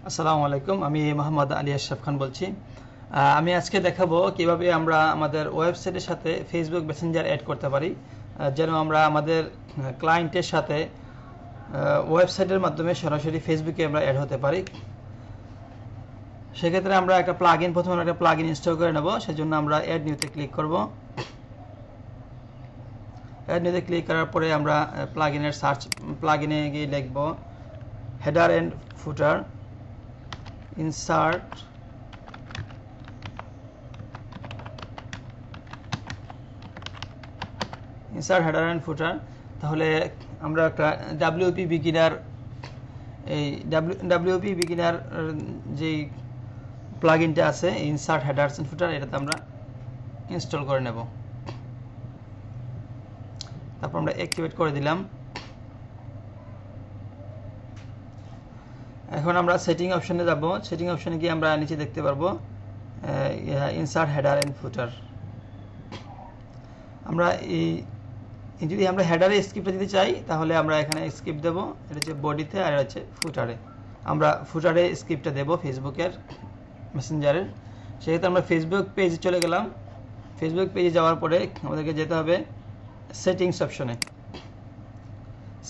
আসসালামু আলাইকুম, আমি মোহাম্মদ আলী আশরাফ খান বলছি। আমি আজকে দেখাবো কিভাবে আমরা আমাদের ওয়েবসাইটের সাথে ফেসবুক মেসেঞ্জার অ্যাড করতে পারি, যেন আমরা আমাদের ক্লায়েন্টের সাথে ওয়েবসাইটের মাধ্যমে সরাসরি ফেসবুকে আমরা অ্যাড হতে পারি। সেক্ষেত্রে আমরা প্রথমে একটা প্লাগ ইন ইনস্টল করে নেব। সেজন্য আমরা অ্যাড নিউতে ক্লিক করব। অ্যাড নিউতে ক্লিক করার পরে আমরা প্লাগ ইনে গিয়ে লিখব header and footer, insert header and footer। তাহলে আমরা একটা WP বিগিনার যে প্লাগইনটা আছে ইনসার্ট হেডারস এন্ড ফুটার, এটাতে আমরা ইনস্টল করে নেব। তারপর আমরা অ্যাক্টিভেট করে দিলাম। এখন আমরা সেটিং অপশনে যাব। সেটিং অপশনে গিয়ে আমরা নিচে দেখতে পারবো ইনসার্ট হেডার এন্ড ফুটার। আমরা যদি আমরা হেডারে স্ক্রিপ্টটা দিতে চাই তাহলে আমরা এখানে স্ক্রিপ্ট দেব। এটা হচ্ছে বডিতে আর হচ্ছে ফুটারে। আমরা ফুটারে স্ক্রিপ্টটা দেব ফেসবুকের মেসেঞ্জারের। সেক্ষেত্রে আমরা ফেসবুক পেজে চলে গেলাম। ফেসবুক পেজে যাওয়ার পরে আমাদেরকে যেতে হবে সেটিংস অপশনে।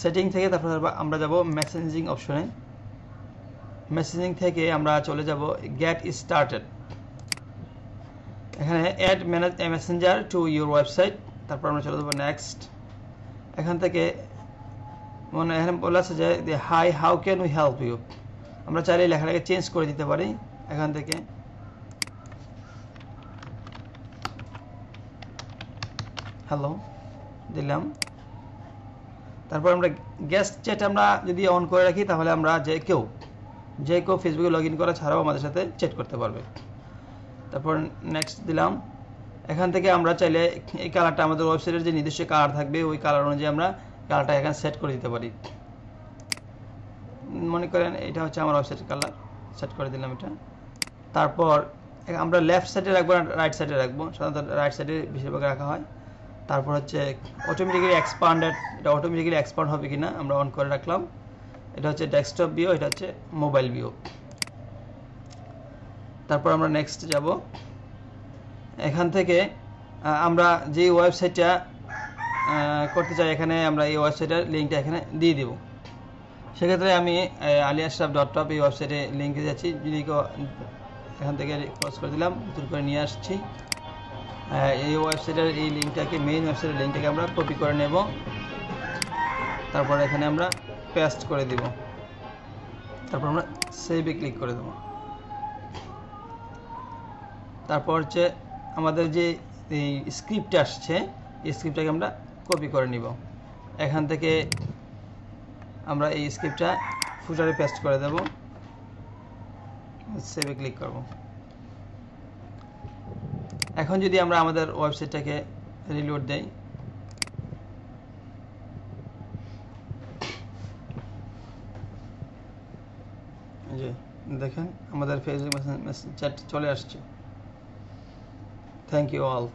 সেটিং থেকে তারপর আমরা যাব মেসেঞ্জিং অপশনে। মেসেজিং থেকে আমরা চলে যাব গেট স্টার্টেড। এখানে add Messenger to your website. তারপর আমরা চলে যাব নেক্সট। এখান থেকে এখানে বলা আছে যে hi, how can we help you. আমরা চাইলে লেখাটাকে চেঞ্জ করে দিতে পারি। এখান থেকে হ্যালো দিলাম। তারপর আমরা গেস্ট চ্যাট আমরা যদি অন করে রাখি তাহলে আমরা যে কেউ ফেসবুকে লগ ইন করা ছাড়াও আমাদের সাথে চ্যাট করতে পারবে। তারপর নেক্সট দিলাম। এখান থেকে আমরা চাইলে এই কালারটা আমাদের ওয়েবসাইটের যে নির্দিষ্ট কালার থাকবে ওই কালার অনুযায়ী আমরা কালারটা এখানে সেট করে দিতে পারি। মনে করেন এটা হচ্ছে আমার ওয়েবসাইটের কালার, সেট করে দিলাম এটা। তারপর আমরা লেফট সাইডে রাখবো না রাইট সাইডে রাখবো, সাধারণত রাইট সাইডে বেশিরভাগ রাখা হয়। তারপর হচ্ছে অটোমেটিক্যালি এক্সপান্ডেড, এটা অটোমেটিক্যালি এক্সপান্ড হবে কিনা আমরা অন করে রাখলাম। এটা হচ্ছে ডেস্কটপ ভিউ, এটা হচ্ছে মোবাইল ভিউ। তারপর আমরা নেক্সট যাব। এখান থেকে আমরা যে ওয়েবসাইটটা করতে চাই এখানে আমরা এই ওয়েবসাইটের লিঙ্কটা এখানে দিয়ে দেব। সেক্ষেত্রে আমি aliashraf.top এই ওয়েবসাইটে লিঙ্কে যাচ্ছি। যদি এখান থেকে ক্লোজ করে দিলাম, নতুন করে নিয়ে আসছি। এই ওয়েবসাইটের এই লিঙ্কটাকে, মেইন ওয়েবসাইটের লিঙ্কটাকে আমরা কপি করে নেব। তারপর এখানে আমরা পেস্ট করে দিব। তারপর আমরা সেভে ক্লিক করে দেব। তারপর হচ্ছে আমাদের যে এই স্ক্রিপ্ট আসছে এই স্ক্রিপ্টটাকে আমরা কপি করে নিব। এখান থেকে আমরা এই স্ক্রিপ্টটা ফুটারে পেস্ট করে দেব। সেভে ক্লিক করব। এখন যদি আমরা আমাদের ওয়েবসাইটটাকে রিলোড দেই, যে দেখেন আমাদের ফেসবুক মেসেঞ্জার চলে আসছে। Thank you all.